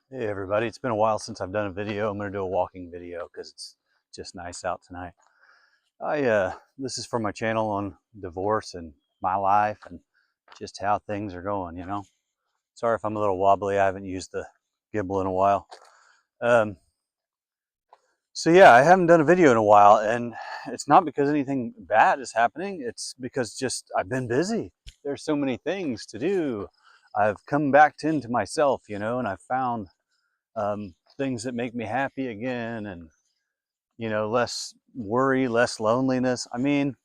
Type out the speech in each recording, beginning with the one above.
Hey everybody, it's been a while since I've done a video. I'm going to do a walking video because it's just nice out tonight. This is for my channel on divorce and my life and just how things are going. Sorry if I'm a little wobbly. I haven't used the gimbal in a while. Um, so yeah, I haven't done a video in a while, and it's not because anything bad is happening. It's because just I've been busy. There's so many things to do. I've come back into myself, and I've found things that make me happy again, and less worry, less loneliness. I mean,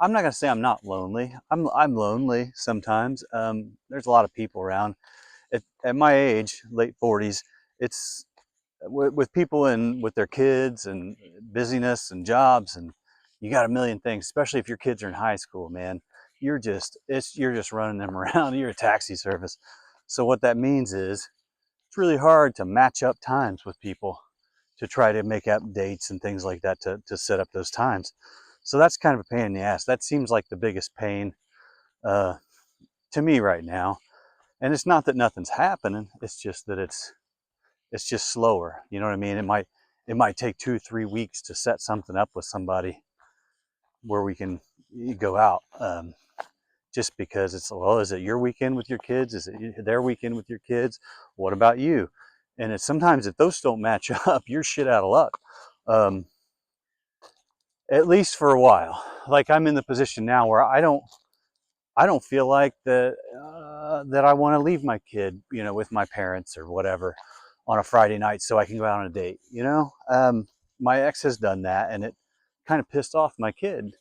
I'm not gonna say I'm not lonely. I'm lonely sometimes. There's a lot of people around. At my age, late 40s, it's with people and with their kids and busyness and jobs, and you got a million things. Especially if your kids are in high school, man. You're just running them around. You're a taxi service. So what that means is it's really hard to match up times with people to try to make up dates and things like that to set up those times. So that's kind of a pain in the ass. That seems like the biggest pain uh, to me right now. And it's not that nothing's happening. It's just that it's just slower. You know what I mean? It might take 2-3 weeks to set something up with somebody where we can go out. Just because it's, well, is it your weekend with your kids? Is it their weekend with your kids? What about you? And it's sometimes if those don't match up, you're shit out of luck. At least for a while. Like I'm in the position now where I don't feel like that I want to leave my kid, with my parents or whatever on a Friday night so I can go out on a date. My ex has done that, and it kind of pissed off my kid,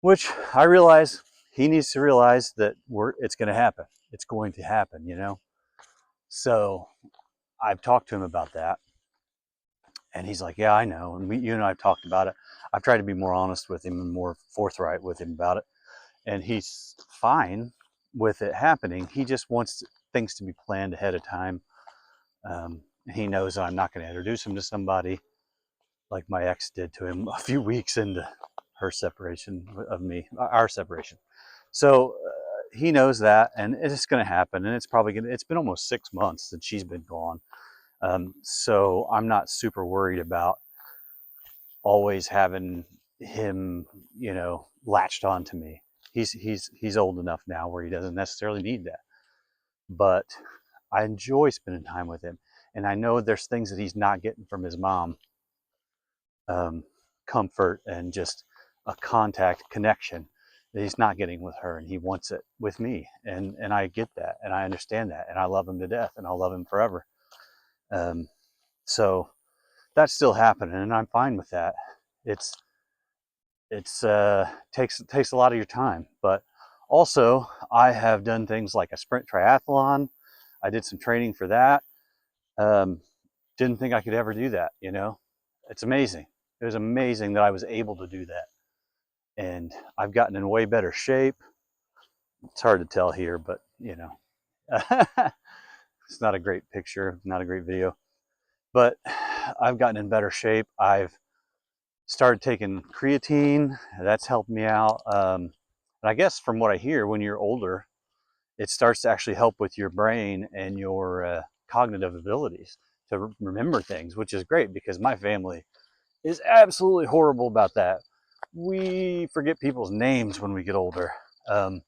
which I realize he needs to realize that it's going to happen. It's going to happen. So I've talked to him about that, and he's like, "Yeah, I know." And you and I have talked about it. I've tried to be more honest with him and more forthright with him about it, and he's fine with it happening. He just wants things to be planned ahead of time. He knows I'm not going to introduce him to somebody like my ex did to him a few weeks into her separation of me, our separation. So he knows that, and it's going to happen. And it's been almost 6 months since she's been gone. So I'm not super worried about always having him, latched on to me. He's old enough now where he doesn't necessarily need that. But I enjoy spending time with him, and I know there's things that he's not getting from his mom. Um, Comfort and just a contact connection that he's not getting with her, and he wants it with me, and I get that, and I understand that, and I love him to death, and I'll love him forever. Um, so that's still happening, and I'm fine with that. It's takes a lot of your time, but also I have done things like a sprint triathlon. I did some training for that. um, didn't think I could ever do that. It's amazing. It was amazing that I was able to do that, and I've gotten in way better shape. It's hard to tell here, but it's not a great picture, not a great video, but I've gotten in better shape. I've started taking creatine. That's helped me out. And I guess from what I hear, when you're older, it starts to actually help with your brain and your cognitive abilities to remember things, which is great because my family is absolutely horrible about that. We forget people's names when we get older. Um,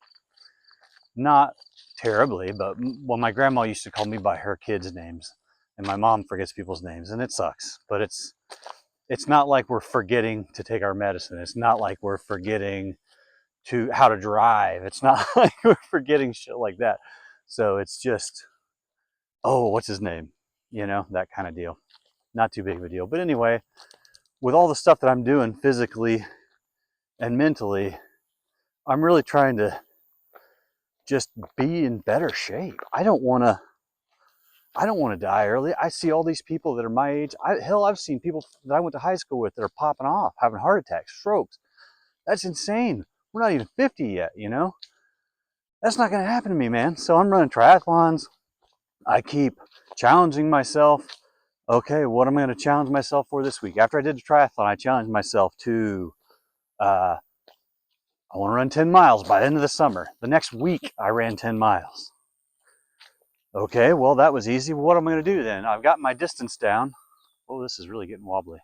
Not terribly, but well, my grandma used to call me by her kids' names, and my mom forgets people's names, and it sucks. But it's not like we're forgetting to take our medicine. It's not like we're forgetting to how to drive. It's not like we're forgetting shit like that. So it's just, oh, what's his name? That kind of deal. Not too big of a deal. But anyway, with all the stuff that I'm doing physically and mentally, I'm really trying to just be in better shape. I don't want to die early. I see all these people that are my age. Hell, I've seen people that I went to high school with that are popping off, having heart attacks, strokes. That's insane. We're not even 50 yet. That's not going to happen to me, man. So I'm running triathlons. I keep challenging myself. Okay, what am I going to challenge myself for this week? After I did the triathlon, I challenged myself to, I want to run 10 miles by the end of the summer. The next week, I ran 10 miles. Okay, well, that was easy. What am I going to do then? I've got my distance down. Oh, this is really getting wobbly.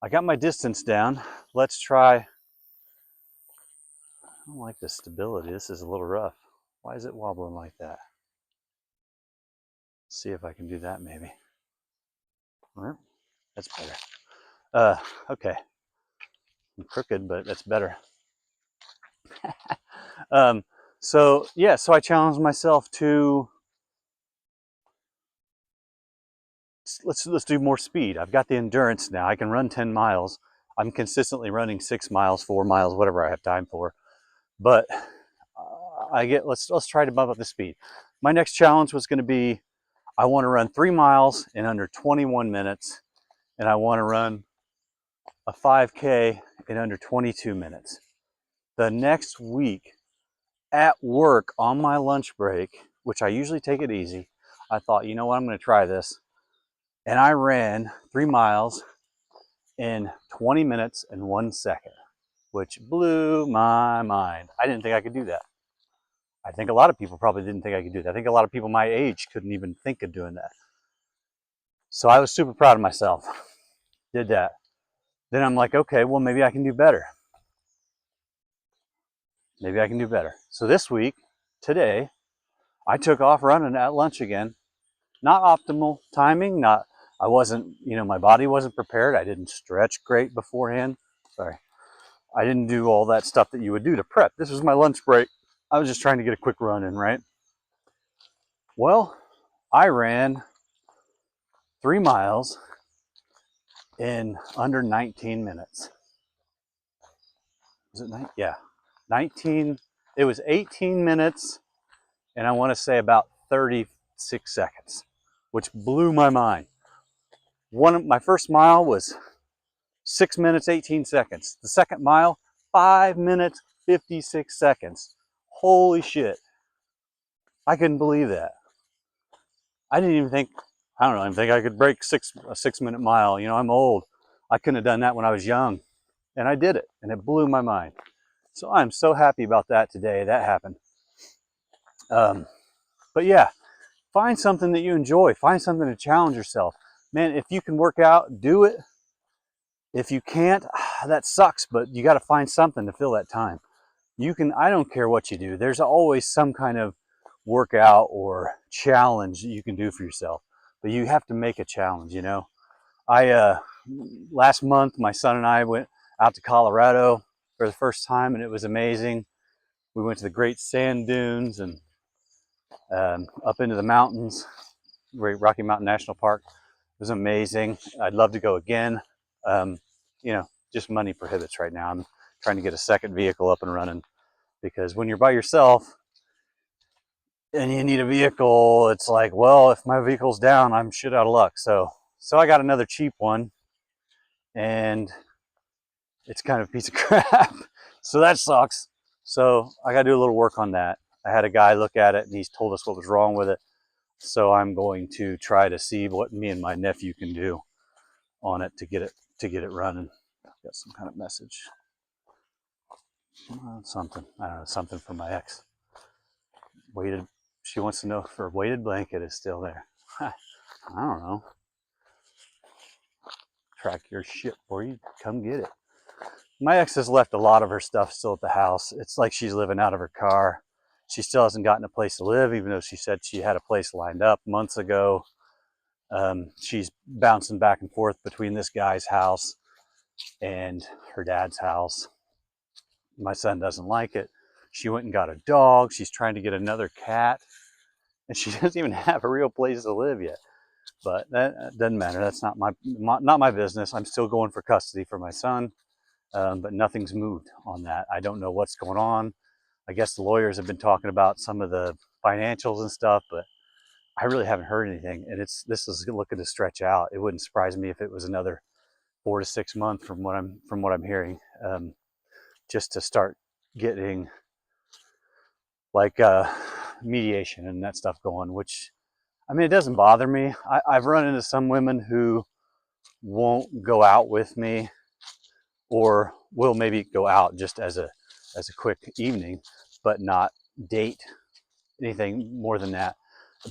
I got my distance down. Let's try. I don't like the stability. This is a little rough. Why is it wobbling like that? Let's see if I can do that maybe. That's better. Okay. I'm crooked, but that's better. So yeah, so I challenged myself to let's do more speed. I've got the endurance now. I can run 10 miles. I'm consistently running 6 miles, 4 miles, whatever I have time for. But let's try to bump up the speed. My next challenge was going to be I want to run 3 miles in under 21 minutes, and I want to run a 5K in under 22 minutes. The next week at work on my lunch break, which I usually take it easy, I thought, you know what, I'm going to try this. And I ran 3 miles in 20 minutes and 1 second, which blew my mind. I didn't think I could do that. I think a lot of people probably didn't think I could do that. I think a lot of people my age couldn't even think of doing that. So I was super proud of myself. Did that. Then I'm like, okay, well, maybe I can do better. Maybe I can do better. So this week, today, I took off running at lunch again. Not optimal timing, I wasn't, my body wasn't prepared. I didn't stretch great beforehand. Sorry. I didn't do all that stuff that you would do to prep. This was my lunch break. I was just trying to get a quick run in, right? Well, I ran 3 miles in under 19 minutes. Was it 19? Yeah, 19. It was 18 minutes, and I want to say about 36 seconds, which blew my mind. My first mile was 6 minutes, 18 seconds. The second mile, 5 minutes, 56 seconds. Holy shit. I couldn't believe that. I don't even think I could break a 6 minute mile. I'm old. I couldn't have done that when I was young. And I did it, and it blew my mind. So I'm so happy about that today. That happened. But yeah, find something that you enjoy. Find something to challenge yourself. Man, if you can work out, do it. If you can't, that sucks, but you got to find something to fill that time. I don't care what you do. There's always some kind of workout or challenge that you can do for yourself, but you have to make a challenge, last month, my son and I went out to Colorado for the first time, and it was amazing. We went to the Great Sand Dunes and up into the mountains, Great Rocky Mountain National Park. It was amazing. I'd love to go again. Um, just money prohibits right now. I'm trying to get a second vehicle up and running because when you're by yourself and you need a vehicle, it's like, well, if my vehicle's down, I'm shit out of luck. So I got another cheap one, and it's kind of a piece of crap. So that sucks. So I got to do a little work on that. I had a guy look at it, and he's told us what was wrong with it. So I'm going to try to see what me and my nephew can do on it to get it running. I've got some kind of message. Something. I don't know, something from my ex. She wants to know if her weighted blanket is still there. I don't know. Track your shit for you. Come get it. My ex has left a lot of her stuff still at the house. It's like she's living out of her car. She still hasn't gotten a place to live, even though she said she had a place lined up months ago. She's bouncing back and forth between this guy's house and her dad's house. My son doesn't like it. She went and got a dog. She's trying to get another cat, and she doesn't even have a real place to live yet. But that doesn't matter. That's not my business. I'm still going for custody for my son, but nothing's moved on that. I don't know what's going on. I guess the lawyers have been talking about some of the financials and stuff, but I really haven't heard anything. And this is looking to stretch out. It wouldn't surprise me if it was another 4 to 6 months from what I'm hearing, just to start getting like mediation and that stuff going. Which, I mean, it doesn't bother me. I've run into some women who won't go out with me, or will maybe go out just as a quick evening, but not date anything more than that.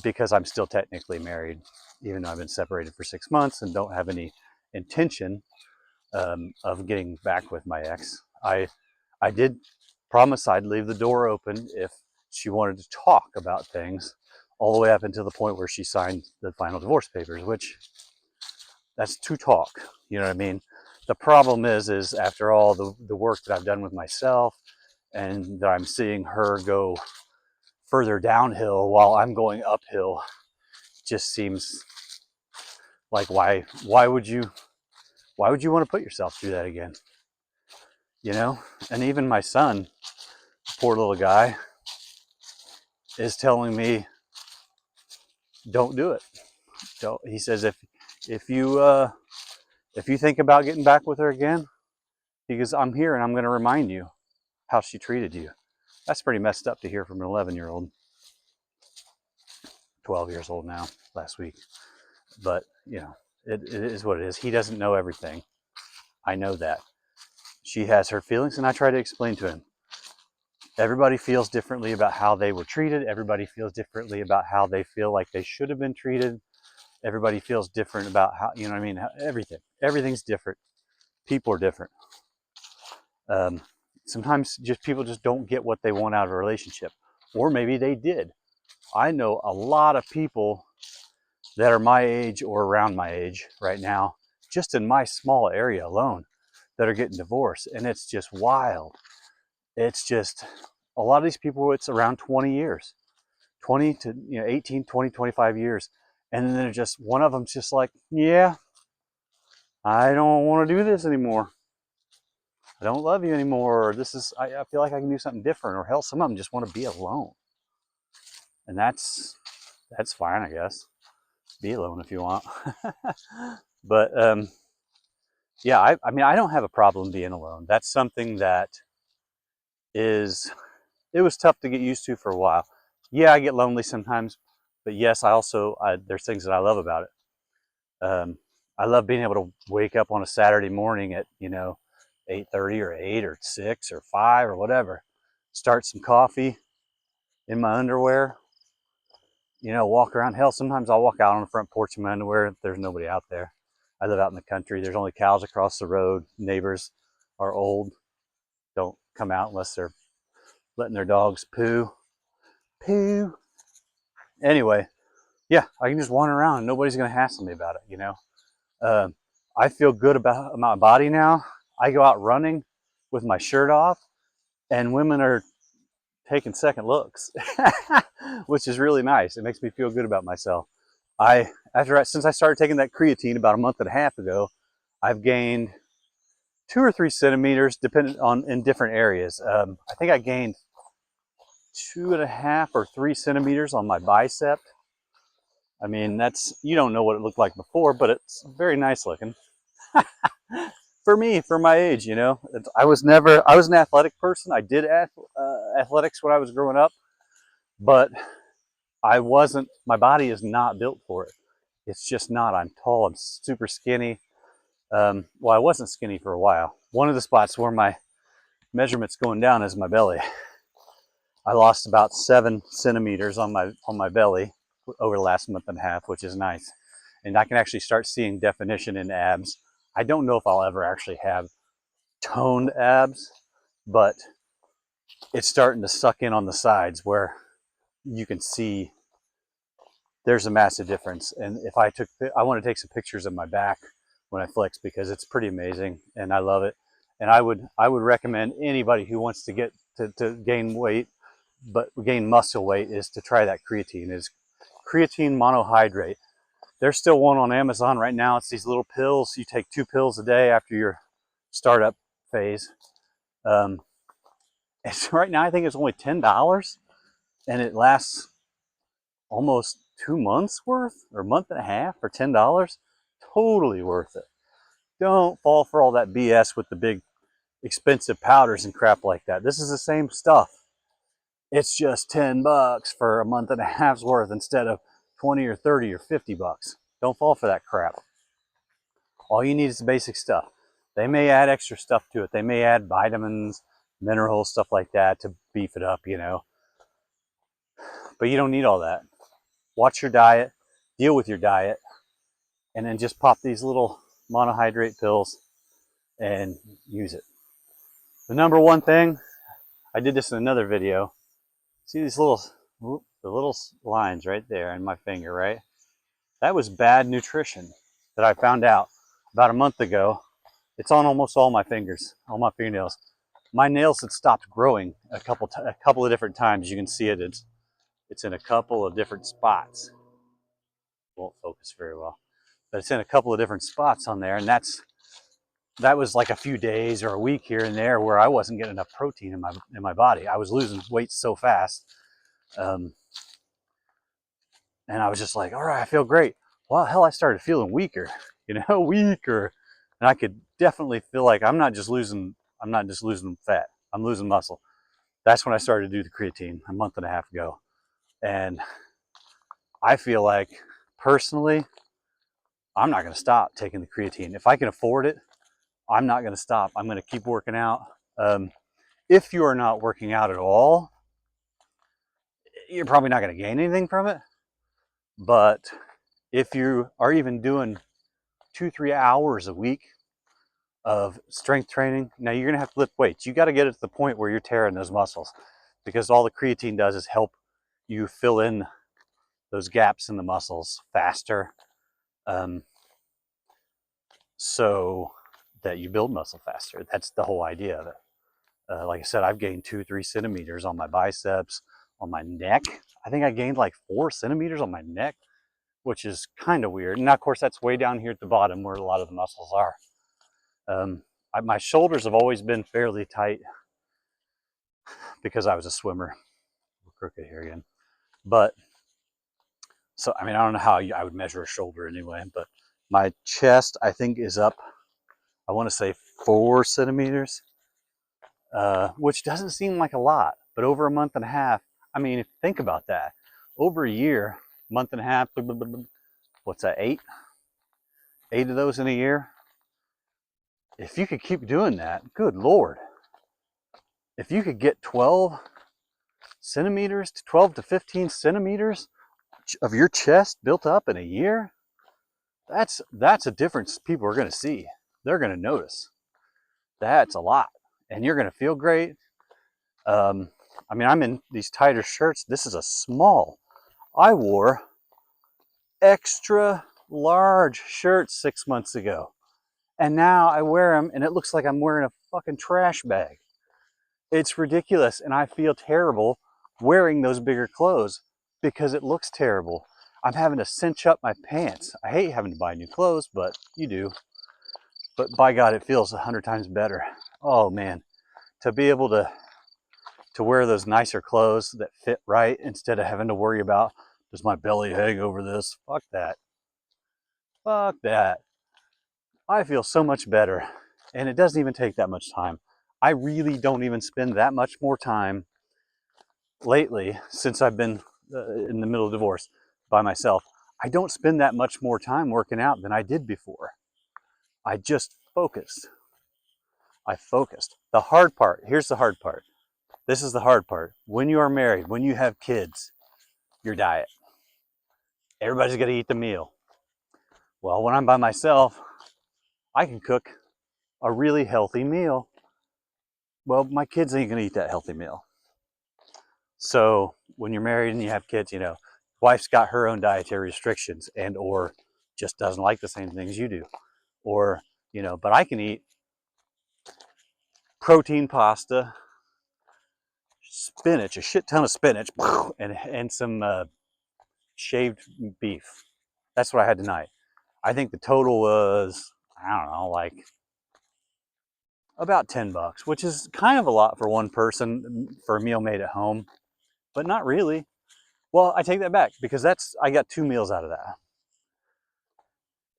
because I'm still technically married, even though I've been separated for 6 months and don't have any intention of getting back with my ex. I did promise I'd leave the door open if she wanted to talk about things, all the way up until the point where she signed the final divorce papers, which that's to talk. You know what I mean? The problem is after all the work that I've done with myself, and that I'm seeing her go further downhill while I'm going uphill, just seems like why would you want to put yourself through that again? You know? And even my son, poor little guy, is telling me, don't do it. Don't. He says if you think about getting back with her again, he goes, I'm here and I'm going to remind you how she treated you. That's pretty messed up to hear from an 11-year-old, 12 years old now, last week. But, you know, it is what it is. He doesn't know everything. I know that. She has her feelings, and I try to explain to him. Everybody feels differently about how they were treated. Everybody feels differently about how they feel like they should have been treated. Everybody feels different about how, you know what I mean? Everything's different. People are different. Sometimes people just don't get what they want out of a relationship. Or maybe they did. I know a lot of people that are my age or around my age right now, just in my small area alone, that are getting divorced. And it's just wild. It's just, a lot of these people, it's around 20 years, 20 to 18, 20, 25 years. And then they're just, one of them's just like, yeah, I don't want to do this anymore. I don't love you anymore. Or I feel like I can do something different. Or hell, some of them just want to be alone. And that's fine, I guess. Be alone if you want. But yeah, I mean, I don't have a problem being alone. That's something that it was tough to get used to for a while. Yeah, I get lonely sometimes, but yes, there's things that I love about it. I love being able to wake up on a Saturday morning at 8:30 or 8 or 6 or 5 or whatever, start some coffee in my underwear, walk around. Hell, sometimes I'll walk out on the front porch in my underwear if there's nobody out there. I live out in the country. There's only cows across the road. Neighbors are old. Don't come out unless they're letting their dogs poo. Poo. Anyway, yeah, I can just wander around and nobody's going to hassle me about it. I feel good about my body now. I go out running with my shirt off, and women are taking second looks, which is really nice. It makes me feel good about myself. Since I started taking that creatine about a month and a half ago, I've gained 2 or 3 centimeters, depending on in different areas. I think I gained 2.5 or 3 centimeters on my bicep. I mean, you don't know what it looked like before, but it's very nice looking. For me, for my age, I was an athletic person. I did athletics when I was growing up, but my body is not built for it. It's just not. I'm tall, I'm super skinny. Well, I wasn't skinny for a while. One of the spots where my measurement's going down is my belly. I lost about 7 centimeters on my belly over the last month and a half, which is nice. And I can actually start seeing definition in abs. I don't know if I'll ever actually have toned abs, but it's starting to suck in on the sides where you can see there's a massive difference. And I want to take some pictures of my back when I flex, because it's pretty amazing and I love it. And I would recommend anybody who wants to get to gain weight, but gain muscle weight, is to try that creatine. Is creatine monohydrate. There's still one on Amazon right now. It's these little pills. You take 2 pills a day after your startup phase. Right now, I think it's only $10, and it lasts almost 2 months worth, or a month and a half, for $10. Totally worth it. Don't fall for all that BS with the big expensive powders and crap like that. This is the same stuff. It's just $10 for a month and a half's worth instead of 20 or 30 or $50. Don't fall for that crap. All you need is the basic stuff. They may add extra stuff to it. They may add vitamins, minerals, stuff like that to beef it up, But you don't need all that. watch your diet, deal with your diet, and then just pop these little monohydrate pills and use it. The number one thing, I did this in another video. See these little, the little lines right there in my finger, right? That was bad nutrition that I found out about a month ago. It's on almost all my fingers, all my fingernails. My nails had stopped growing a couple of different times. You can see it. It's in a couple of different spots. Won't focus very well, but it's in a couple of different spots on there, and that was like a few days or a week here and there where I wasn't getting enough protein in my body. I was losing weight so fast, and I was just like, all right, I feel great. Well, hell, I started feeling weaker, weaker, and I could definitely feel like I'm not just losing fat, I'm losing muscle. That's when I started to do the creatine a month and a half ago, and I feel like personally, I'm not going to stop taking the creatine. If I can afford it, I'm not going to stop. I'm going to keep working out. If you are not working out at all, you're probably not going to gain anything from it. But if you are even doing 2-3 hours a week of strength training, now you're going to have to lift weights. You got to get it to the point where you're tearing those muscles, because all the creatine does is help you fill in those gaps in the muscles faster, so that you build muscle faster. That's the whole idea of it. Like I said, I've gained 2-3 centimeters on my biceps, on my neck. I think I gained like 4 centimeters on my neck, which is kind of weird. And of course, that's way down here at the bottom where a lot of the muscles are. My shoulders have always been fairly tight because I was a swimmer. We're crooked here again. But, so, I mean, I don't know how I would measure a shoulder anyway, but my chest, I think, is up, I want to say 4 centimeters. Which doesn't seem like a lot, but over a month and a half, I mean, think about that. Over a year, month and a half, what's that, 8? 8 of those in a year? If you could keep doing that, good Lord. If you could get 12 centimeters to 12 to 15 centimeters of your chest built up in a year, that's a difference people are going to see. They're going to notice. That's a lot. And you're going to feel great. I mean, I'm in these tighter shirts. This is a small. I wore extra large shirts 6 months ago, and now I wear them and it looks like I'm wearing a fucking trash bag. It's ridiculous, and I feel terrible wearing those bigger clothes because it looks terrible. I'm having to cinch up my pants. I hate having to buy new clothes, but you do. But by God, it feels 100 times better. Oh man, to be able to wear those nicer clothes that fit right instead of having to worry about, does my belly hang over this? Fuck that. Fuck that. I feel so much better, and it doesn't even take that much time. I really don't even spend that much more time lately since I've been in the middle of divorce by myself. I don't spend that much more time working out than I did before. I just focused. I focused. The hard part, here's the hard part. This is the hard part. When you are married, when you have kids, your diet. Everybody's got to eat the meal. Well, when I'm by myself, I can cook a really healthy meal. Well, my kids ain't going to eat that healthy meal. So when you're married and you have kids, wife's got her own dietary restrictions and or just doesn't like the same things you do. Or, but I can eat protein pasta, spinach, a shit ton of spinach, and some shaved beef. That's what I had tonight. I think the total was, I don't know, like about $10, which is kind of a lot for one person for a meal made at home, but not really. Well, I take that back because I got 2 meals out of that.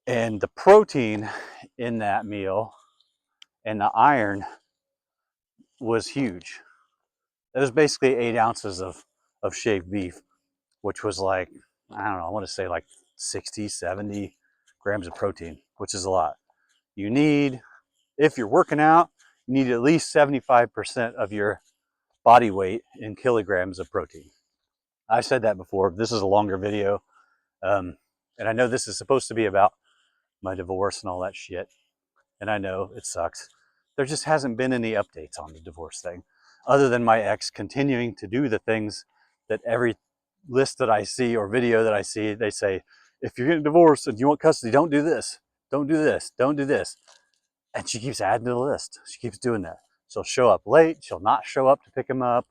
And the protein in that meal and the iron was huge. It was basically 8 ounces of shaved beef, which was like, I don't know, I want to say like 60, 70 grams of protein, which is a lot. You need, if you're working out, you need at least 75% of your body weight in kilograms of protein. I said that before. This is a longer video. And I know this is supposed to be about my divorce and all that shit. And I know it sucks. There just hasn't been any updates on the divorce thing, other than my ex continuing to do the things that every list that I see or video that I see, they say, if you're getting divorced and you want custody, don't do this, don't do this, don't do this. And she keeps adding to the list. She keeps doing that. She'll show up late. She'll not show up to pick him up.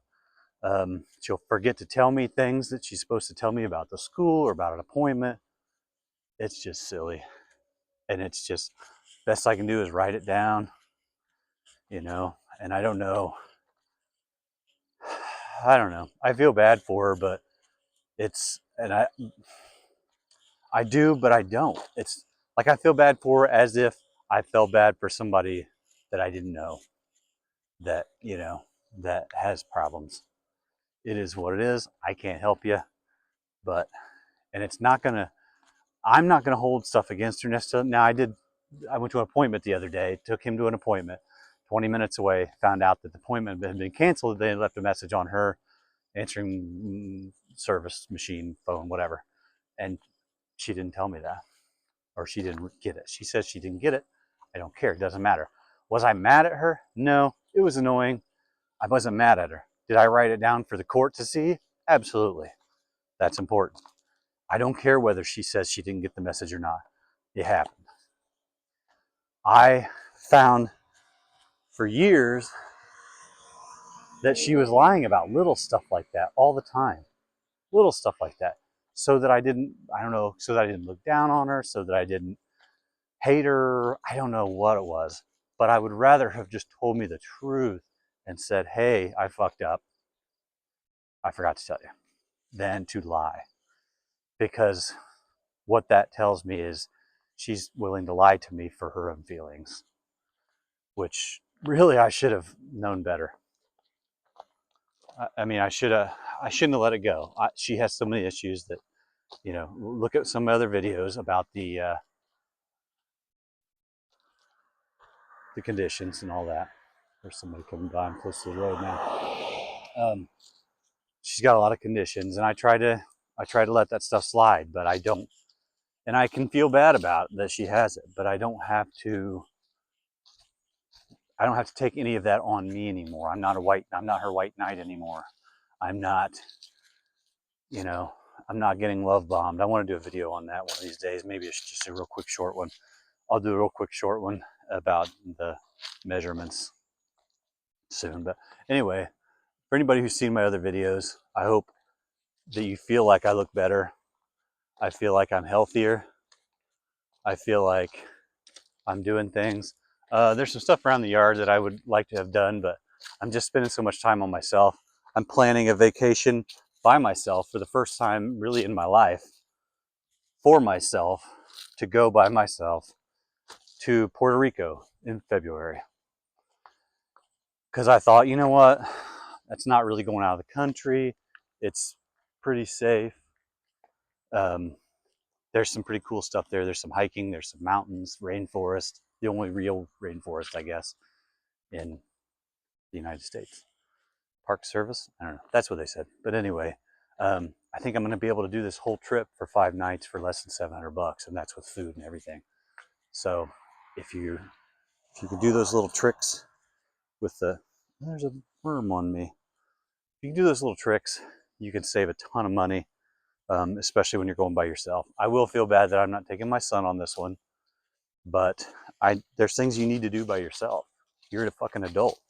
She'll forget to tell me things that she's supposed to tell me about the school or about an appointment. It's just silly. And it's just, best I can do is write it down, you know, and I don't know. I feel bad for her, but I do, but I don't. It's like I feel bad for her as if I felt bad for somebody that I didn't know that, you know, that has problems. It is what it is. I can't help you, but, and it's not gonna, I'm not gonna hold stuff against her necessarily. Now I went to an appointment the other day, took him to an appointment 20 minutes away, found out that the appointment had been canceled. They left a message on her answering service machine, phone, whatever. And she didn't tell me that, or she didn't get it. She says she didn't get it. I don't care. It doesn't matter. Was I mad at her? No, it was annoying. I wasn't mad at her. Did I write it down for the court to see? Absolutely. That's important. I don't care whether she says she didn't get the message or not. It happened. I found for years that she was lying about little stuff like that all the time. Little stuff like that. So that I didn't, I don't know, so that I didn't look down on her, so that I didn't hate her. I don't know what it was. But I would rather have just told me the truth and said, hey, I fucked up. I forgot to tell you, than to lie. Because what that tells me is she's willing to lie to me for her own feelings, which really I should have known better. I mean, I shouldn't have let it go. She has so many issues that, you know, look at some other videos about the conditions and all that. There's somebody coming by. I'm close to the road now. She's got a lot of conditions, and I try to let that stuff slide, but I don't. And I can feel bad about that she has it, but I don't have to take any of that on me anymore. I'm not her white knight anymore. I'm not, you know, I'm not getting love bombed. I want to do a video on that one of these days. Maybe it's just a real quick short one. I'll do a real quick short one about the measurements soon. But anyway, for anybody who's seen my other videos, I hope that you feel like I look better. I feel like I'm healthier. I feel like I'm doing things. There's some stuff around the yard that I would like to have done, but I'm just spending so much time on myself. I'm planning a vacation by myself for the first time really in my life, for myself, to go by myself to Puerto Rico in February. Because I thought, you know what, that's not really going out of the country. It's pretty safe. There's some pretty cool stuff there. There's some hiking, there's some mountains, rainforest, the only real rainforest, I guess, in the United States. Park Service? I don't know. That's what they said. But anyway, I think I'm going to be able to do this whole trip for 5 nights for less than $700, and that's with food and everything. So if you can do those little tricks with there's a worm on me. If you can do those little tricks, you can save a ton of money, especially when you're going by yourself. I will feel bad that I'm not taking my son on this one, but there's things you need to do by yourself. You're a fucking adult,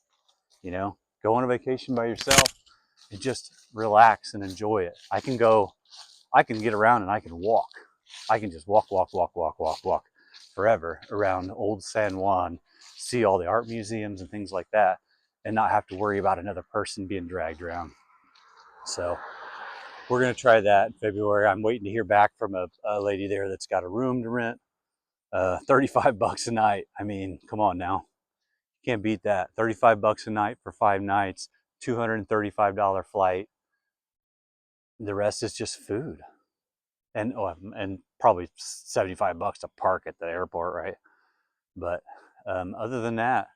you know? Go on a vacation by yourself and just relax and enjoy it. I can get around and I can walk. I can just walk forever around old San Juan, see all the art museums and things like that, and not have to worry about another person being dragged around. So we're going to try that in February. I'm waiting to hear back from a lady there that's got a room to rent. $35 a night. I mean, come on now. You can't beat that. $35 a night for 5 nights, $235 flight. The rest is just food. And probably $75 to park at the airport, right? But other than that,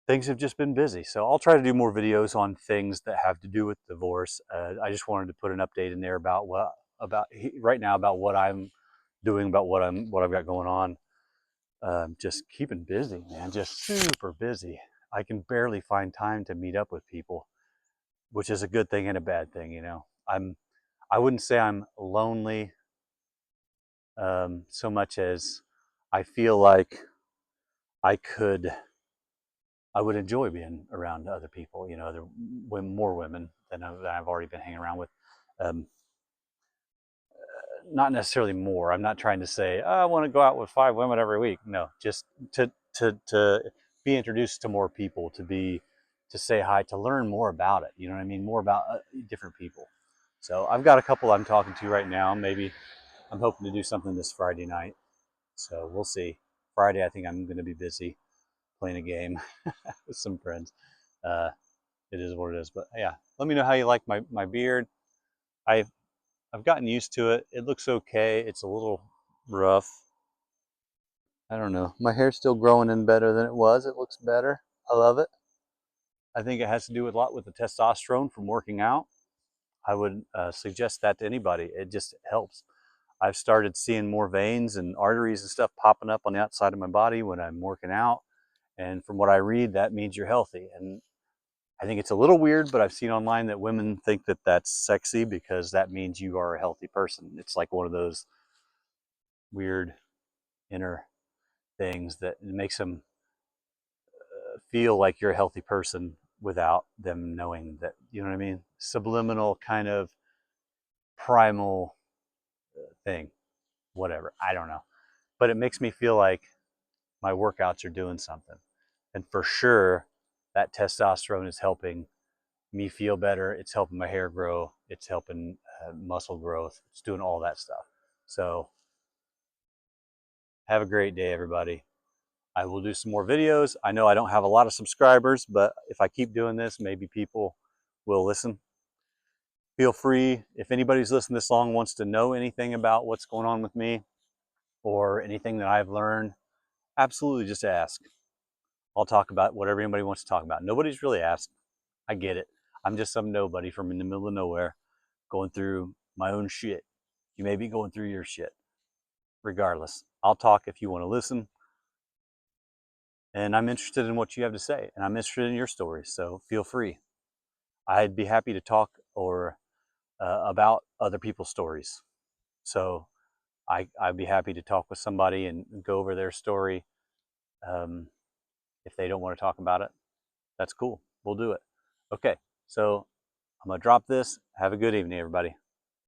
things have just been busy. So I'll try to do more videos on things that have to do with divorce. I just wanted to put an update in there about right now about what I'm doing, about what I've got going on. Just keeping busy, man. Just super busy. I can barely find time to meet up with people, which is a good thing and a bad thing. You know, I wouldn't say I'm lonely so much as I feel like I could I would enjoy being around other people, you know, more women than I've already been hanging around with. Um, not necessarily more. I'm not trying to say, oh, I want to go out with 5 women every week. No, just to be introduced to more people, to say hi, to learn more about it. You know what I mean? More about different people. So I've got a couple I'm talking to right now. Maybe I'm hoping to do something this Friday night. So we'll see. Friday, I think I'm going to be busy playing a game with some friends. Uh, it is what it is. But yeah, let me know how you like my beard. I've I've gotten used to it. It looks okay. It's a little rough. I don't know. My hair's still growing in better than it was. It looks better. I love it. I think it has to do a lot with the testosterone from working out. I would suggest that to anybody. It just helps. I've started seeing more veins and arteries and stuff popping up on the outside of my body when I'm working out. And from what I read, that means you're healthy. And I think it's a little weird, but I've seen online that women think that that's sexy because that means you are a healthy person. It's like one of those weird inner things that makes them feel like you're a healthy person without them knowing that, you know what I mean? Subliminal kind of primal thing, whatever. I don't know. But it makes me feel like my workouts are doing something. And for sure, that testosterone is helping me feel better. It's helping my hair grow. It's helping muscle growth. It's doing all that stuff. So have a great day, everybody. I will do some more videos. I know I don't have a lot of subscribers, but if I keep doing this, maybe people will listen. Feel free, if anybody's listened this long, wants to know anything about what's going on with me or anything that I've learned, absolutely just ask. I'll talk about whatever anybody wants to talk about. Nobody's really asked. I get it. I'm just some nobody from in the middle of nowhere going through my own shit. You may be going through your shit. Regardless, I'll talk if you want to listen. And I'm interested in what you have to say. And I'm interested in your stories. So feel free. I'd be happy to talk or about other people's stories. So I'd be happy to talk with somebody and go over their story. Um, if they don't want to talk about it, that's cool. We'll do it. Okay. So I'm going to drop this. Have a good evening, everybody.